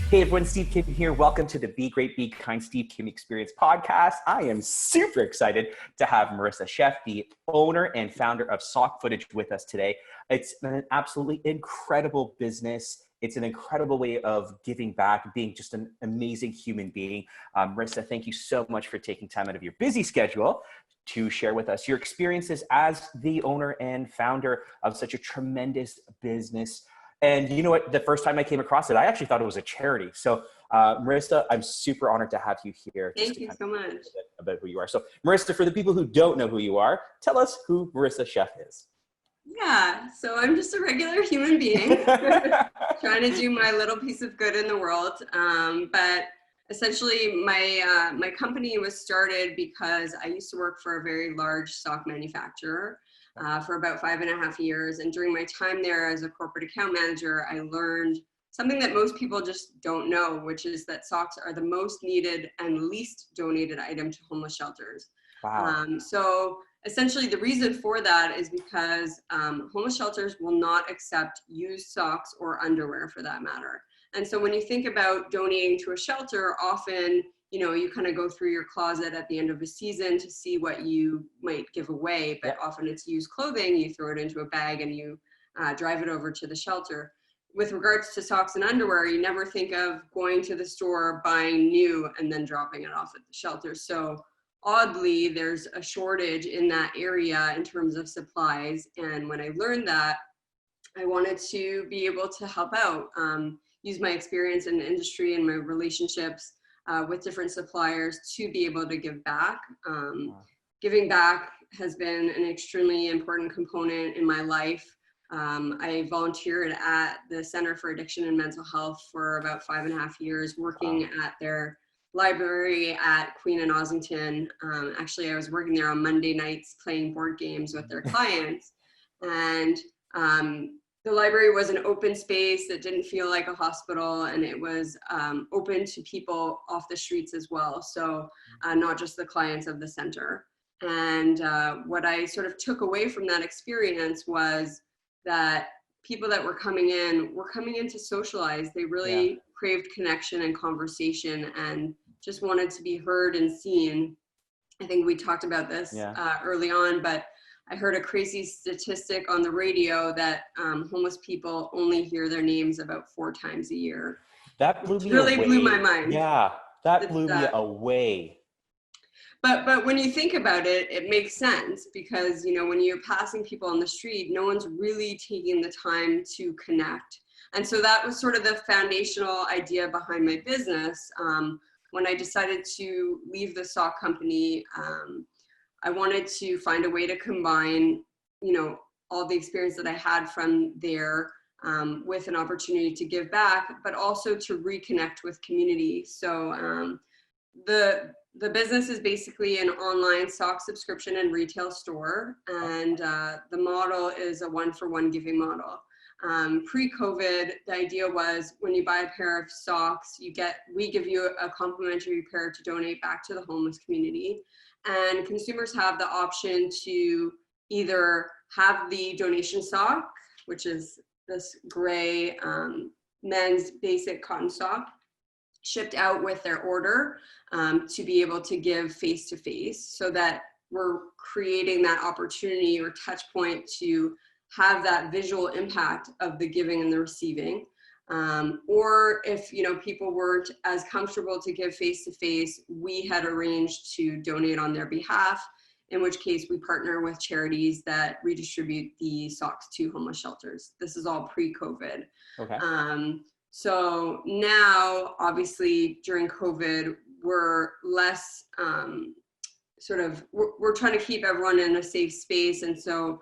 Hey everyone, Steve Kim here. Welcome to the Be Great, Be Kind Steve Kim Experience podcast. I am super excited to have Marissa Sheff, the owner and founder of Sock Footage, with us today. It's an absolutely incredible business. It's an incredible way of giving back, being just an amazing human being. Marissa, thank you so much for taking time out of your busy schedule to share with us your experiences as the owner and founder of such a tremendous business. And you know what? The first time I came across it, I actually thought it was a charity. So Marissa, I'm super honored to have you here. Thank you so much. About who you are. So Marissa, for the people who don't know who you are, tell us who Marissa Sheff is. Yeah, so I'm just a regular human being trying to do my little piece of good in the world. But essentially my company was started because I used to work for a very large sock manufacturer for about 5.5 years. And during my time there as a corporate account manager, I learned something that most people just don't know, which is that socks are the most needed and least donated item to homeless shelters. Wow. So essentially the reason for that is because homeless shelters will not accept used socks or underwear for that matter. And so when you think about donating to a shelter, often, you know, you kind of go through your closet at the end of a season to see what you might give away, but often it's used clothing, you throw it into a bag and you drive it over to the shelter. With regards to socks and underwear, you never think of going to the store, buying new, and then dropping it off at the shelter. So oddly, there's a shortage in that area in terms of supplies. And when I learned that, I wanted to be able to help out, use my experience in the industry and my relationships with different suppliers to be able to give back. Giving back has been an extremely important component in my life. I volunteered at the Center for Addiction and Mental Health for about 5.5 years, working at their library at Queen and Ossington. Actually, I was working there on Monday nights playing board games with their clients. And the library was an open space that didn't feel like a hospital, and it was open to people off the streets as well. So not just the clients of the center. And what I sort of took away from that experience was that people that were coming in to socialize. They really craved connection and conversation and just wanted to be heard and seen. I think we talked about this early on, but I heard a crazy statistic on the radio that homeless people only hear their names about 4 times a year. That blew me really away. Blew my mind. Yeah, that blew me away. But when you think about it, it makes sense because, you know, when you're passing people on the street, no one's really taking the time to connect. And so that was sort of the foundational idea behind my business. When I decided to leave the sock company, I wanted to find a way to combine, you know, all the experience that I had from there with an opportunity to give back, but also to reconnect with community. So the business is basically an online sock subscription and retail store, and the model is a one-for-one giving model. Pre-COVID, the idea was when you buy a pair of socks, we give you a complimentary pair to donate back to the homeless community. And consumers have the option to either have the donation sock, which is this gray men's basic cotton sock, shipped out with their order to be able to give face-to-face, so that we're creating that opportunity or touch point to have that visual impact of the giving and the receiving. Or if, you know, people weren't as comfortable to give face-to-face, we had arranged to donate on their behalf, in which case we partner with charities that redistribute the socks to homeless shelters. This is all pre-COVID. Okay. So now, obviously, during COVID, we're less we're trying to keep everyone in a safe space. And so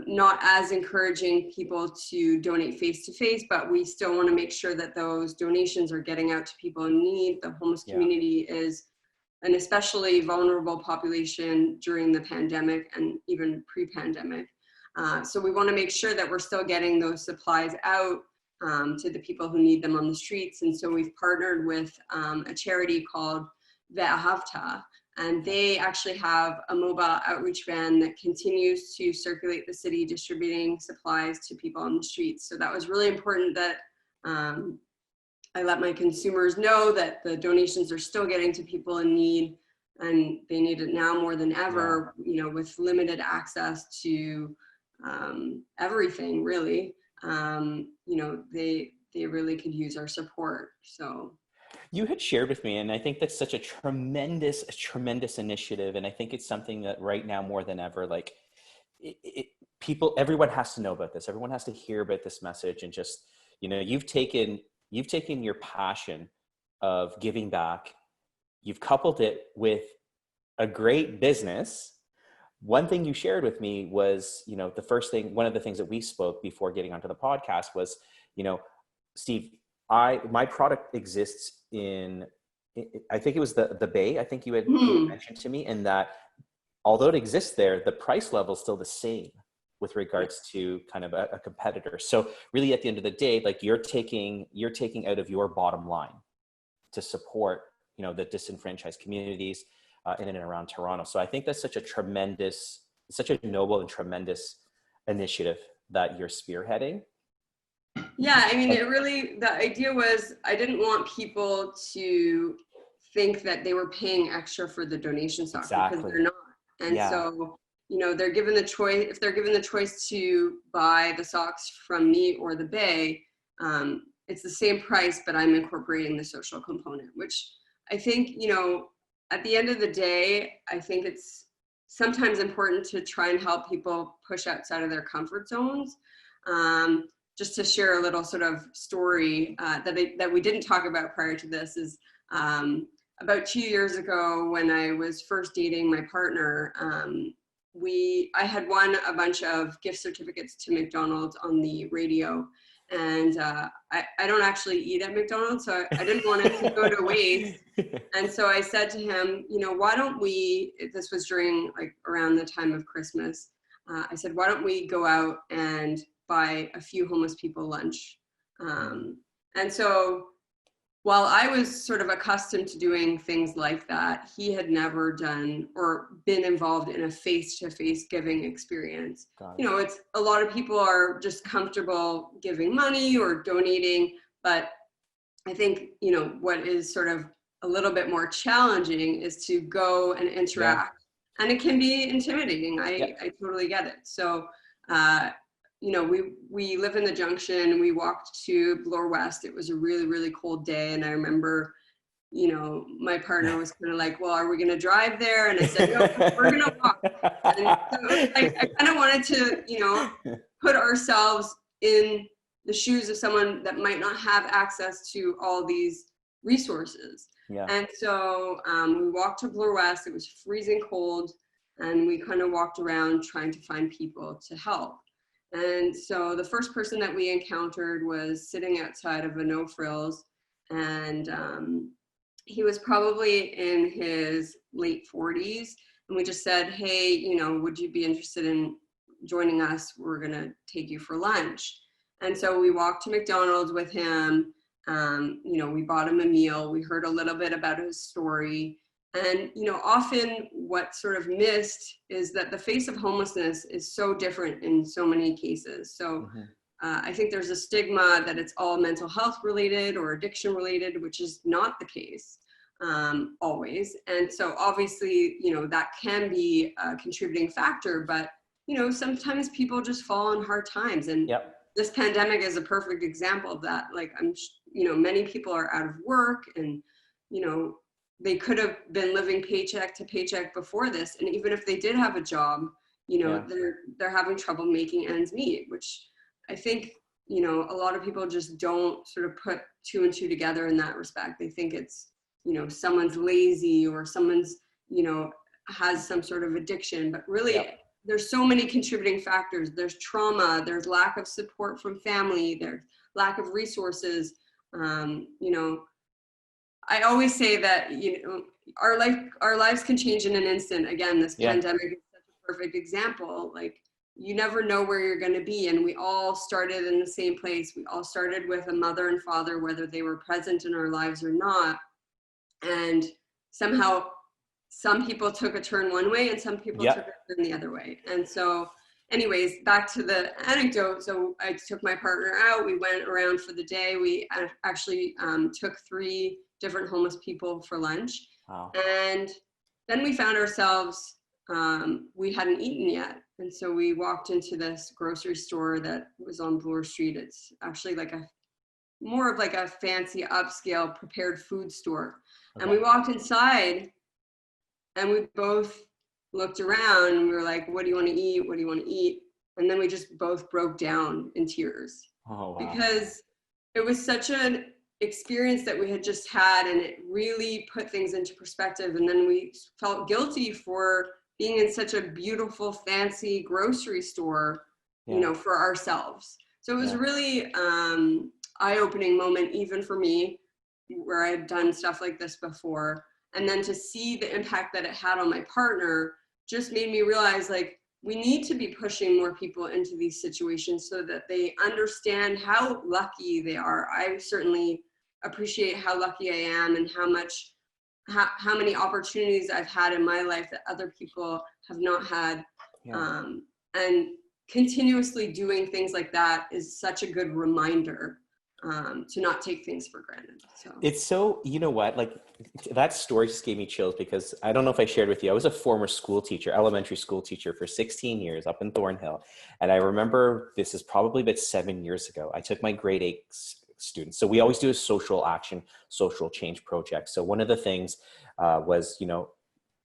not as encouraging people to donate face-to-face, but we still want to make sure that those donations are getting out to people in need. The homeless community is an especially vulnerable population during the pandemic and even pre-pandemic. So we want to make sure that we're still getting those supplies out to the people who need them on the streets. And so we've partnered with a charity called Ve'ahavta, and they actually have a mobile outreach van that continues to circulate the city, distributing supplies to people on the streets. So that was really important that I let my consumers know that the donations are still getting to people in need, and they need it now more than ever, you know, with limited access to everything really. You know, they really could use our support. So you had shared with me, and I think that's such a tremendous initiative. And I think it's something that right now more than ever, like everyone has to know about this. Everyone has to hear about this message. And just, you know, you've taken your passion of giving back, you've coupled it with a great business. One thing you shared with me was, you know, one of the things that we spoke before getting onto the podcast was, you know, Steve, my product exists in, I think it was the Bay. I think you had mentioned to me, and that although it exists there, the price level is still the same with regards to kind of a competitor. So really at the end of the day, like you're taking out of your bottom line to support, you know, the disenfranchised communities in and around Toronto. So I think that's such a noble and tremendous initiative that you're spearheading. Yeah, I mean, the idea was, I didn't want people to think that they were paying extra for the donation socks, because they're not. And so, you know, they're given the choice, if they're given the choice to buy the socks from me or the Bay, it's the same price, but I'm incorporating the social component, which I think, you know, at the end of the day, I think it's sometimes important to try and help people push outside of their comfort zones. Just to share a little sort of story that we didn't talk about prior to this is about 2 years ago, when I was first dating my partner, I had won a bunch of gift certificates to McDonald's on the radio. And I don't actually eat at McDonald's, so I didn't want it to go to waste. And so I said to him, you know, why don't we, this was during like around the time of Christmas, I said, why don't we go out and buy a few homeless people lunch? And so while I was sort of accustomed to doing things like that, he had never done or been involved in a face-to-face giving experience. You know, it's a lot of people are just comfortable giving money or donating, but I think, you know, what is sort of a little bit more challenging is to go and interact. And it can be intimidating. I totally get it. So, you know, we live in the Junction. We walked to Bloor West. It was a really, really cold day. And I remember, you know, my partner was kind of like, well, are we going to drive there? And I said, no, we're going to walk. And so I kind of wanted to, you know, put ourselves in the shoes of someone that might not have access to all these resources. And so we walked to Bloor West. It was freezing cold. And we kind of walked around trying to find people to help. And so the first person that we encountered was sitting outside of a No Frills, and he was probably in his late 40s. And we just said, hey, you know, would you be interested in joining us? We're going to take you for lunch. And so we walked to McDonald's with him. You know, we bought him a meal. We heard a little bit about his story. And, you know, often what's sort of missed is that the face of homelessness is so different in so many cases. So I think there's a stigma that it's all mental health related or addiction related, which is not the case always. And so obviously, you know, that can be a contributing factor, but, you know, sometimes people just fall on hard times. And this pandemic is a perfect example of that. Like, you know, many people are out of work, and, you know, they could have been living paycheck to paycheck before this. And even if they did have a job, you know, they're having trouble making ends meet, which I think, you know, a lot of people just don't sort of put two and two together in that respect. They think it's, you know, someone's lazy or someone's, you know, has some sort of addiction, but really there's so many contributing factors. There's trauma, there's lack of support from family, there's lack of resources. You know, I always say that, you know, our lives can change in an instant. Again, this pandemic is such a perfect example. Like, you never know where you're going to be. And we all started in the same place. We all started with a mother and father, whether they were present in our lives or not. And somehow some people took a turn one way and some people took a turn the other way. And so, anyways, back to the anecdote. So I took my partner out. We went around for the day. We actually took 3 different homeless people for lunch. Wow. And then we found ourselves, we hadn't eaten yet. And so we walked into this grocery store that was on Bloor Street. It's actually like more of like a fancy upscale prepared food store. Okay. And we walked inside and we both looked around and we were like, what do you want to eat? What do you want to eat? And then we just both broke down in tears. Oh, wow. Because it was such an experience that we had just had, and it really put things into perspective. And then we felt guilty for being in such a beautiful, fancy grocery store, you know, for ourselves. So it was a really eye-opening moment, even for me, where I had done stuff like this before. And then to see the impact that it had on my partner just made me realize, like, we need to be pushing more people into these situations so that they understand how lucky they are. I certainly appreciate how lucky I am and how many opportunities I've had in my life that other people have not had. And continuously doing things like that is such a good reminder to not take things for granted. So it's so, you know what, like that story just gave me chills, because I don't know if I shared with you, I was a former school teacher, elementary school teacher for 16 years up in Thornhill. And I remember, this is probably about 7 years ago, I took my grade 8 students. So we always do a social action, social change project. So one of the things was, you know,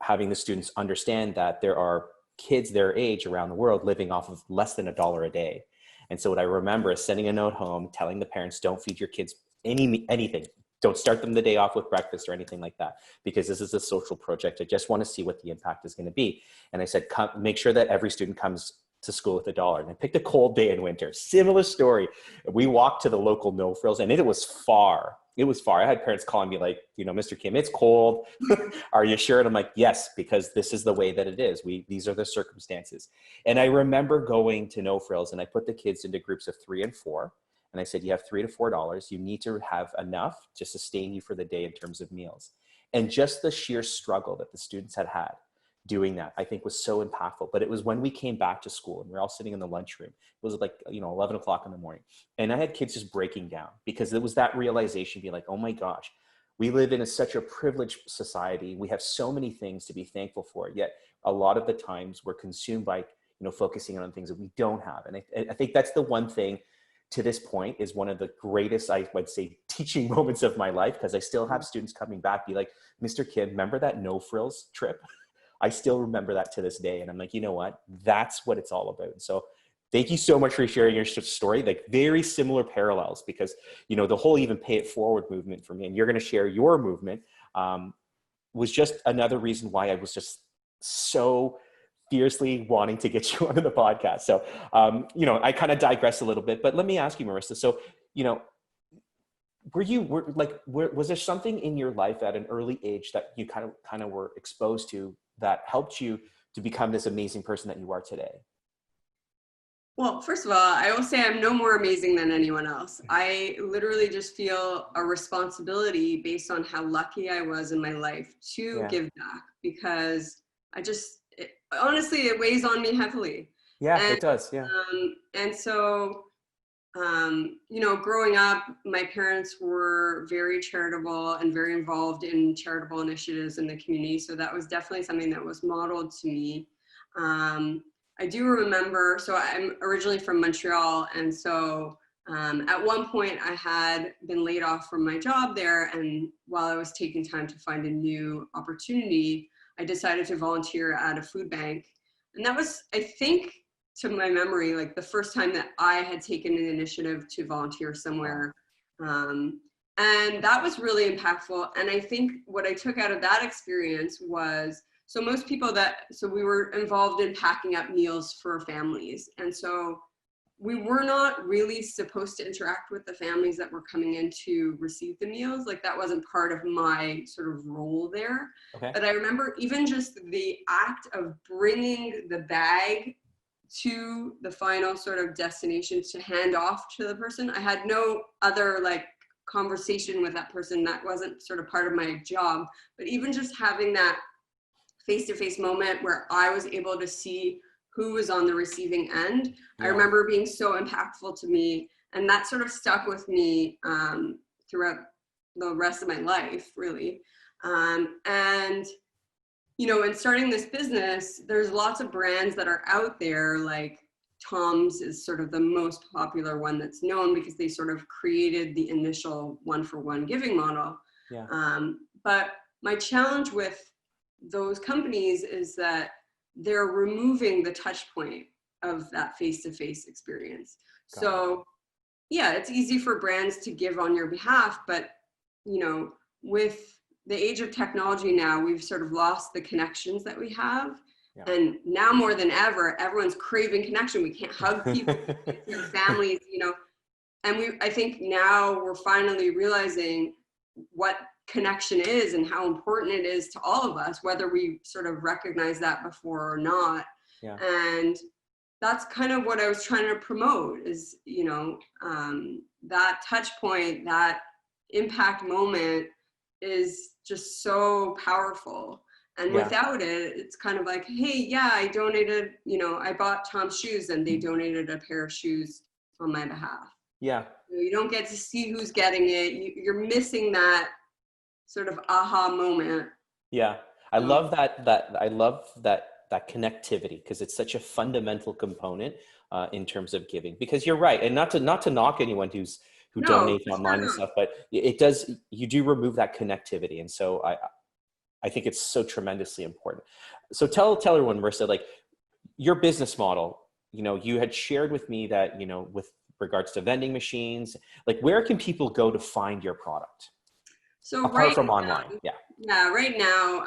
having the students understand that there are kids their age around the world living off of less than $1 a day. And so what I remember is sending a note home, telling the parents, don't feed your kids anything. Don't start them the day off with breakfast or anything like that, because this is a social project. I just want to see what the impact is going to be. And I said, make sure that every student comes to school with $1. And I picked a cold day in winter. Similar story. We walked to the local No Frills, and it was far. It was far. I had parents calling me like, you know, Mr. Kim, it's cold. Are you sure? And I'm like, yes, because this is the way that it is. These are the circumstances. And I remember going to No Frills, and I put the kids into groups of 3 and 4. And I said, you have $3 to $4. You need to have enough to sustain you for the day in terms of meals. And just the sheer struggle that the students had doing that, I think, was so impactful. But it was when we came back to school and we're all sitting in the lunchroom, it was like, you know, 11 o'clock in the morning. And I had kids just breaking down, because it was that realization, be like, oh my gosh, we live in such a privileged society. We have so many things to be thankful for. Yet a lot of the times we're consumed by, you know, focusing on things that we don't have. And I think that's the one thing to this point is one of the greatest, I would say, teaching moments of my life, because I still have students coming back, be like, Mr. Kim, remember that No Frills trip? I still remember that to this day. And I'm like, you know what? That's what it's all about. So thank you so much for sharing your story. Like, very similar parallels, because, you know, the whole even Pay It Forward movement for me, and you're going to share your movement, was just another reason why I was just so fiercely wanting to get you onto the podcast. So, you know, I kind of digress a little bit, but let me ask you, Marissa. So, you know, was there something in your life at an early age that you kind of were exposed to that helped you to become this amazing person that you are today? Well, first of all, I will say I'm no more amazing than anyone else. I literally just feel a responsibility based on how lucky I was in my life to give back, because honestly, it weighs on me heavily. Yeah, it does. Yeah. And so, you know, growing up, my parents were very charitable and very involved in charitable initiatives in the community. So that was definitely something that was modeled to me. I do remember, so I'm originally from Montreal. And so at one point I had been laid off from my job there. And while I was taking time to find a new opportunity, I decided to volunteer at a food bank. And that was, I think, to my memory, like the first time that I had taken an initiative to volunteer somewhere. And that was really impactful. And I think what I took out of that experience was, so we were involved in packing up meals for families. And so we were not really supposed to interact with the families that were coming in to receive the meals. Like, that wasn't part of my sort of role there. Okay. But I remember even just the act of bringing the bag to the final sort of destination to hand off to the person. I had no other like conversation with that person. That wasn't sort of part of my job, but even just having that face-to-face moment where I was able to see who was on the receiving end. Yeah. I remember being so impactful to me, and that sort of stuck with me throughout the rest of my life, really. And you know, in starting this business, there's lots of brands that are out there, like Tom's is sort of the most popular one that's known because they sort of created the initial one-for-one giving model. Yeah. But my challenge with those companies is that they're removing the touch point of that face-to-face experience. Got So yeah, it's easy for brands to give on your behalf, but you know, with the age of technology now, we've sort of lost the connections that we have. Yeah. And now more than ever, everyone's craving connection. We can't hug people, with families, you know. And I think now we're finally realizing what connection is and how important it is to all of us, whether we sort of recognize that before or not. Yeah. And that's kind of what I was trying to promote is, you know, that touch point, that impact moment is just so powerful. And Yeah. without it, it's kind of like, hey, yeah, I donated, you know, I bought Tom's shoes and they donated a pair of shoes on my behalf. Yeah. You don't get to see who's getting it. You're missing that sort of aha moment. Yeah. I love that connectivity, because it's such a fundamental component in terms of giving, because you're right. And not to knock anyone who donates online and stuff, but you do remove that connectivity. And so I think it's so tremendously important. So tell everyone, Marissa, like your business model, you know, you had shared with me that, you know, with regards to vending machines, like where can people go to find your product? So apart from online. Yeah, right now,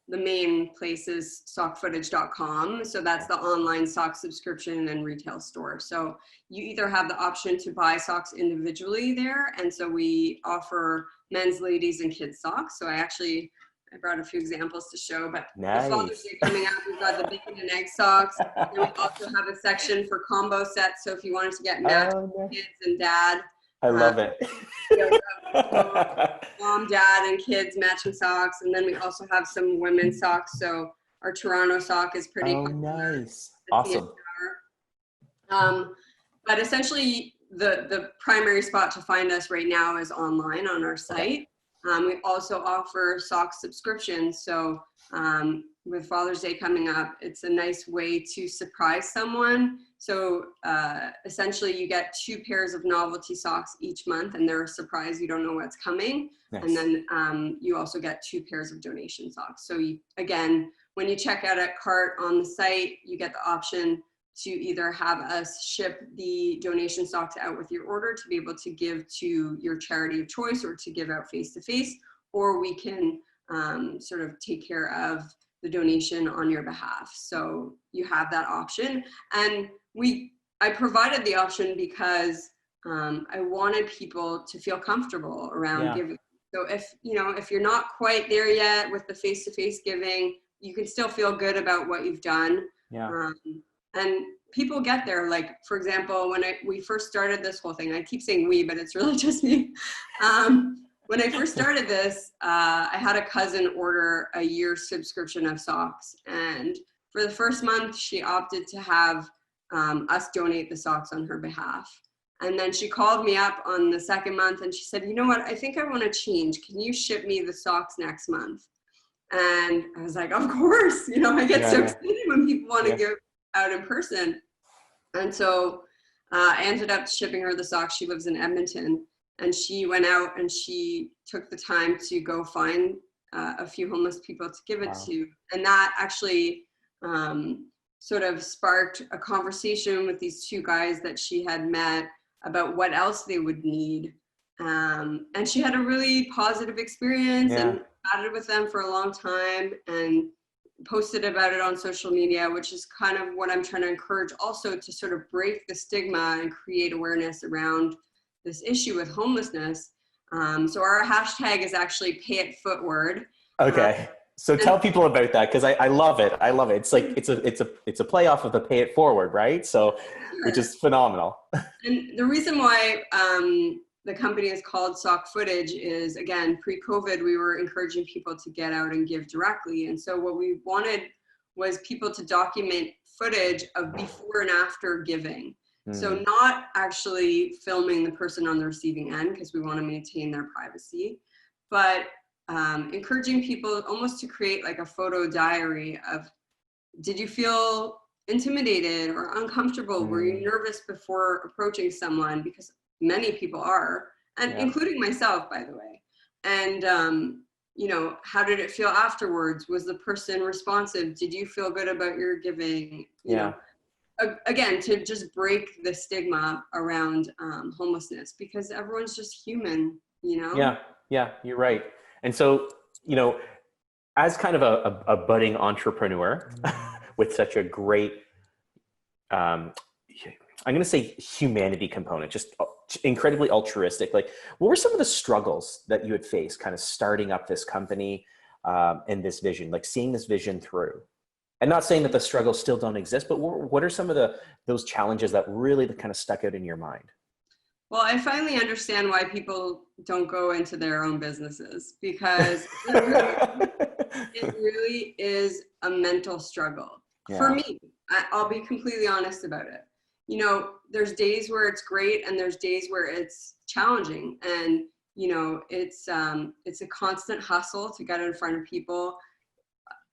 the main place is sockfootage.com. So that's the online sock subscription and retail store. So you either have the option to buy socks individually there. And so we offer men's, ladies, and kids socks. So I brought a few examples to show, but nice. With Father's Day coming up, we've got the bacon and egg socks. And we also have a section for combo sets. So if you wanted to get matched kids and dad. I love it. Mom, dad, and kids matching socks. And then we also have some women's socks. So our Toronto sock is pretty popular. Nice. Awesome. But essentially, the primary spot to find us right now is online on our site. We also offer sock subscriptions. So with Father's Day coming up, it's a nice way to surprise someone. So essentially you get 2 pairs of novelty socks each month, and they're a surprise. You don't know what's coming. Nice. And then you also get 2 pairs of donation socks. So again, when you check out at cart on the site, you get the option to either have us ship the donation socks out with your order to be able to give to your charity of choice or to give out face-to-face, or we can sort of take care of the donation on your behalf. So you have that option. And I provided the option because I wanted people to feel comfortable around giving. So if you're not quite there yet with the face-to-face giving, you can still feel good about what you've done. Yeah. And people get there. Like, for example, when we first started this whole thing, I keep saying we, but it's really just me. When I first started this, I had a cousin order a year subscription of socks. And for the first month, she opted to have us donate the socks on her behalf. And then she called me up on the second month and she said, you know what, I think I want to change. Can you ship me the socks next month? And I was like, of course, I get so excited when people want to give out in person. And so I ended up shipping her the socks. She lives in Edmonton, and she went out and she took the time to go find a few homeless people to give it to. And that actually sort of sparked a conversation with these 2 guys that she had met about what else they would need. And she had a really positive experience and chatted with them for a long time and posted about it on social media, which is kind of what I'm trying to encourage also, to sort of break the stigma and create awareness around this issue with homelessness. So our hashtag is actually Pay It Footward. Okay. So tell people about that, because I love it. I love it. It's like it's a play off of the Pay It Forward, right? So, which is phenomenal. And the reason why the company is called Sock Footage is, again, pre-COVID, we were encouraging people to get out and give directly. And so what we wanted was people to document footage of before and after giving. So Mm. not actually filming the person on the receiving end, because we want to maintain their privacy, but encouraging people almost to create like a photo diary of, did you feel intimidated or uncomfortable? Were you nervous before approaching someone? Because many people are, and including myself, by the way. And you know, how did it feel afterwards? Was the person responsive? Did you feel good about your giving? You know, again, to just break the stigma around homelessness, because everyone's just human, you know? Yeah, you're right. And so, you know, as kind of a budding entrepreneur with such a great, I'm going to say humanity component, just incredibly altruistic. Like, what were some of the struggles that you had faced kind of starting up this company and this vision, like seeing this vision through? And not saying that the struggles still don't exist, but what are some of those challenges that really kind of stuck out in your mind? Well, I finally understand why people don't go into their own businesses, because it really is a mental struggle. For me. I'll be completely honest about it. You know, there's days where it's great and there's days where it's challenging. And, you know, it's a constant hustle to get in front of people.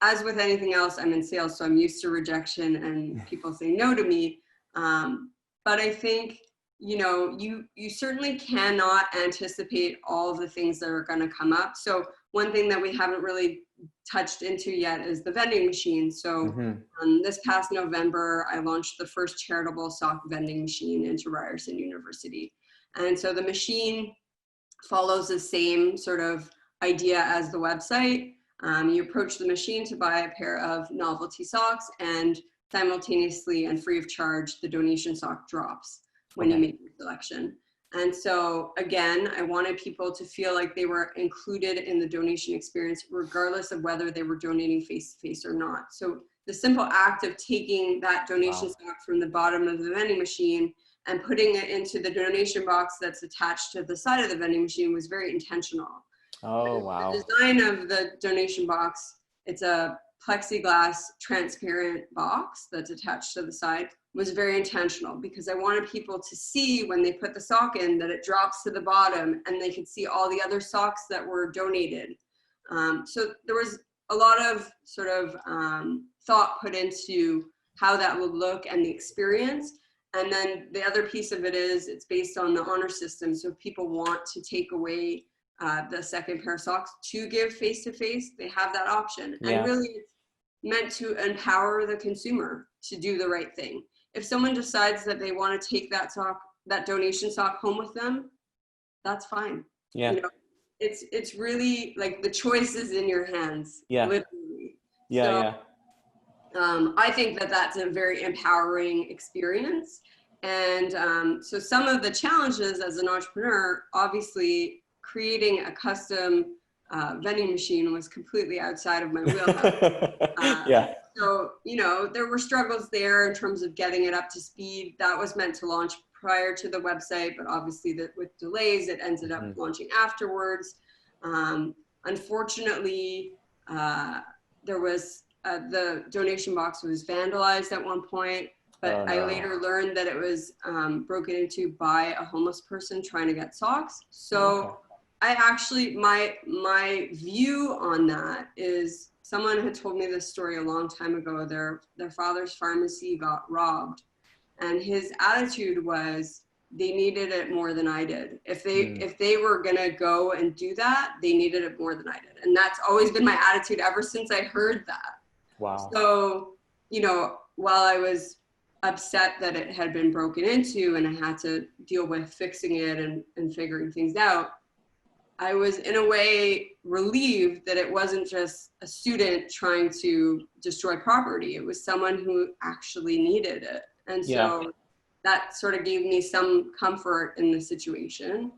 As with anything else, I'm in sales, so I'm used to rejection and people saying no to me. But I think, you know, you certainly cannot anticipate all of the things that are going to come up. So one thing that we haven't really touched into yet is the vending machine. So this past November, I launched the first charitable sock vending machine into Ryerson University. And so the machine follows the same sort of idea as the website. You approach the machine to buy a pair of novelty socks, and simultaneously and free of charge, the donation sock drops when you make your selection. And so again, I wanted people to feel like they were included in the donation experience, regardless of whether they were donating face-to-face or not. So the simple act of taking that donation sock from the bottom of the vending machine and putting it into the donation box that's attached to the side of the vending machine was very intentional. Oh, wow. The design of the donation box, it's a plexiglass transparent box that's attached to the side, was very intentional, because I wanted people to see when they put the sock in that it drops to the bottom and they could see all the other socks that were donated. So there was a lot of sort of thought put into how that would look and the experience. And then the other piece of it is it's based on the honor system. So if people want to take away the second pair of socks to give face-to-face, they have that option. And really it's meant to empower the consumer to do the right thing. If someone decides that they want to take that sock, that donation sock home with them, that's fine. You know, it's really like the choice is in your hands, literally. I think that that's a very empowering experience. And so some of the challenges as an entrepreneur, obviously creating a custom vending machine was completely outside of my wheelhouse. So, you know, there were struggles there in terms of getting it up to speed. That was meant to launch prior to the website, but obviously with delays, it ended up launching afterwards. Unfortunately, there was the donation box was vandalized at one point, but I later learned that it was broken into by a homeless person trying to get socks. So I actually, my view on that is, someone had told me this story a long time ago. Their father's pharmacy got robbed, and his attitude was they needed it more than I did. If they were gonna go and do that, they needed it more than I did. And that's always been my attitude ever since I heard that. Wow. So, you know, while I was upset that it had been broken into and I had to deal with fixing it and figuring things out, I was in a way relieved that it wasn't just a student trying to destroy property. It was someone who actually needed it. And so that sort of gave me some comfort in the situation.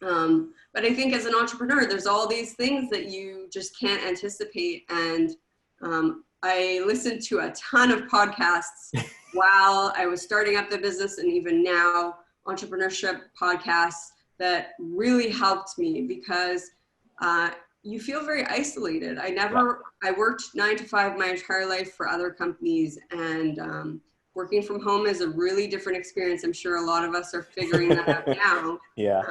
But I think as an entrepreneur, there's all these things that you just can't anticipate. And I listened to a ton of podcasts while I was starting up the business, and even now, entrepreneurship podcasts that really helped me, because you feel very isolated. I worked 9 to 5 my entire life for other companies, and working from home is a really different experience. I'm sure a lot of us are figuring that out now. Yeah.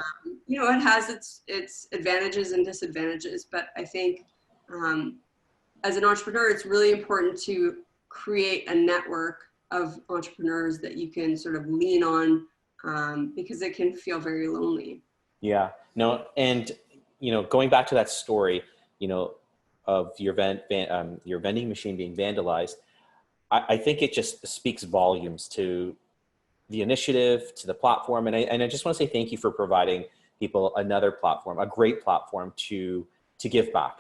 You know, it has its advantages and disadvantages, but I think as an entrepreneur, it's really important to create a network of entrepreneurs that you can sort of lean on, because it can feel very lonely. Yeah, no, and going back to that story, of your your vending machine being vandalized, I think it just speaks volumes to the initiative, to the platform, and I just want to say thank you for providing people another platform, a great platform to give back.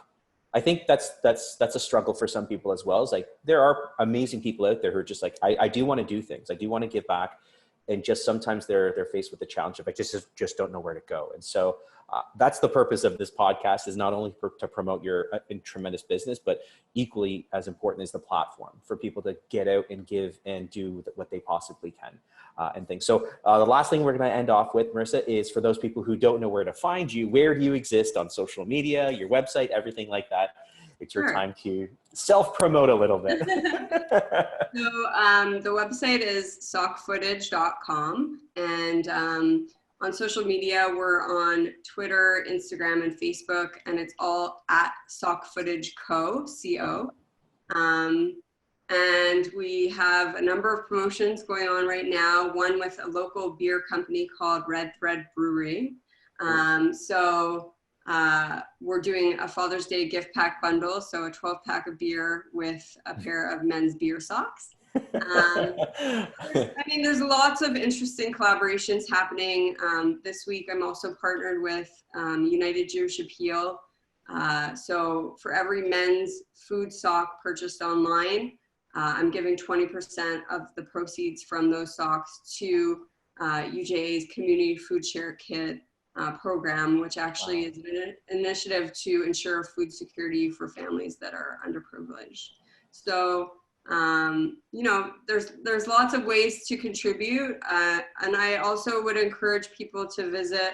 I think that's a struggle for some people as well. It's like there are amazing people out there who are just like, I do want to do things, I do want to give back. And just sometimes they're faced with the challenge of I just don't know where to go. And so that's the purpose of this podcast, is not only to promote your tremendous business, but equally as important is the platform for people to get out and give and do what they possibly can and things. So the last thing we're going to end off with, Marissa, is for those people who don't know where to find you, where do you exist on social media, your website, everything like that? It's your time to self-promote a little bit. So the website is sockfootage.com, and on social media, we're on Twitter, Instagram, and Facebook, and it's all at Sock Footage Co. Co. And we have a number of promotions going on right now. One with a local beer company called Red Thread Brewery. We're doing a Father's Day gift pack bundle, so a 12-pack of beer with a pair of men's beer socks. There's lots of interesting collaborations happening. This week, I'm also partnered with United Jewish Appeal. So for every men's food sock purchased online, I'm giving 20% of the proceeds from those socks to UJA's Community Food Share Kit program, which actually is an initiative to ensure food security for families that are underprivileged. So, there's lots of ways to contribute. And I also would encourage people to visit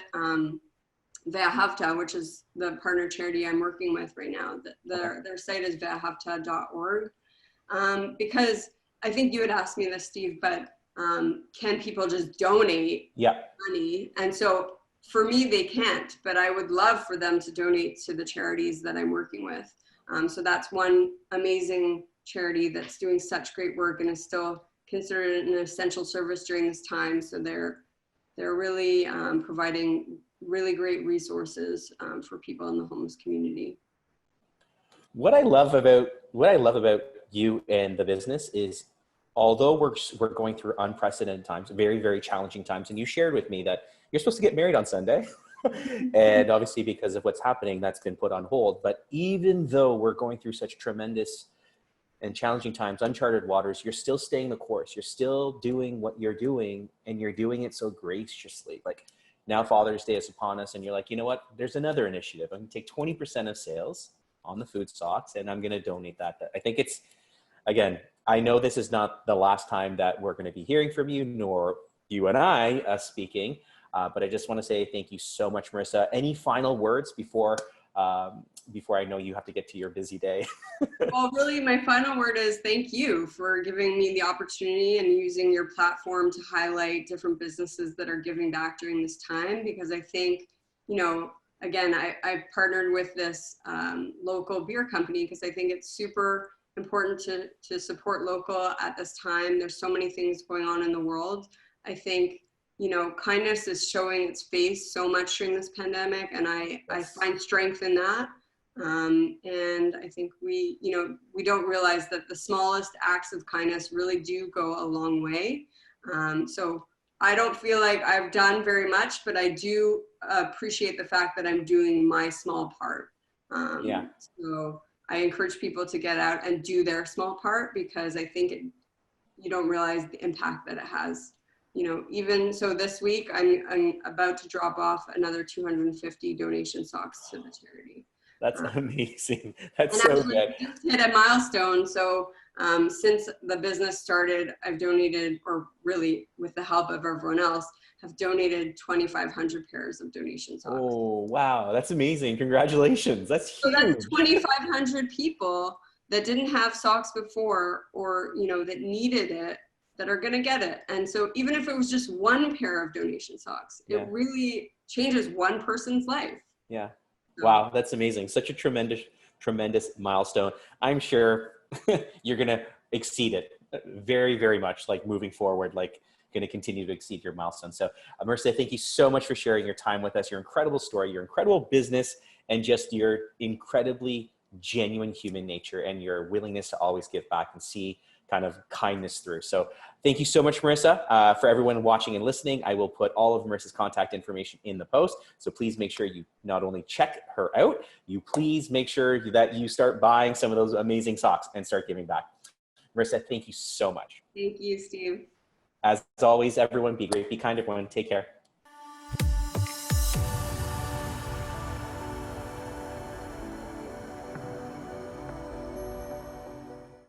Ve'ahavta, which is the partner charity I'm working with right now. Their site is ve'ahavta.org. Because I think you had asked me this, Steve, but can people just donate money? And so for me, they can't, but I would love for them to donate to the charities that I'm working with. So that's one amazing charity that's doing such great work and is still considered an essential service during this time. So they're really providing really great resources for people in the homeless community. What I love about you and the business is, although we're going through unprecedented times, very, very challenging times, and you shared with me that you're supposed to get married on Sunday. And obviously because of what's happening, that's been put on hold. But even though we're going through such tremendous and challenging times, uncharted waters, you're still staying the course. You're still doing what you're doing, and you're doing it so graciously. Like now Father's Day is upon us, and you're like, you know what? There's another initiative. I'm gonna take 20% of sales on the food socks, and I'm gonna donate that. I think it's, again, I know this is not the last time that we're gonna be hearing from you, nor you and I speaking, but I just wanna say thank you so much, Marissa. Any final words before I know you have to get to your busy day? Well, really, my final word is thank you for giving me the opportunity and using your platform to highlight different businesses that are giving back during this time, because I think, again, I partnered with this local beer company because I think it's super important to support local at this time. There's so many things going on in the world. I think, kindness is showing its face so much during this pandemic, and I find strength in that. And I think we don't realize that the smallest acts of kindness really do go a long way. So I don't feel like I've done very much, but I do appreciate the fact that I'm doing my small part. So I encourage people to get out and do their small part, because I think you don't realize the impact that it has. Even so, this week I'm about to drop off another 250 donation socks to the charity. That's amazing. That's so good. Just hit a milestone. So Since the business started, I've donated, or really with the help of everyone else, have donated 2,500 pairs of donation socks. Oh, wow. That's amazing. Congratulations. That's So huge. that's 2,500 people that didn't have socks before, or, you know, that needed it, that are going to get it. And so even if it was just one pair of donation socks, it really changes one person's life. Yeah. So. Wow. That's amazing. Such a tremendous, tremendous milestone. I'm sure you're going to exceed it very, very much, like moving forward, like going to continue to exceed your milestone. So Marissa, thank you so much for sharing your time with us, your incredible story, your incredible business, and just your incredibly genuine human nature and your willingness to always give back and see kind of kindness through. So thank you so much, Marissa. For everyone watching and listening, I will put all of Marissa's contact information in the post. So please make sure you not only check her out, you please make sure that you start buying some of those amazing socks and start giving back. Marissa, thank you so much. Thank you, Steve. As always, everyone, be great, be kind, everyone. Take care.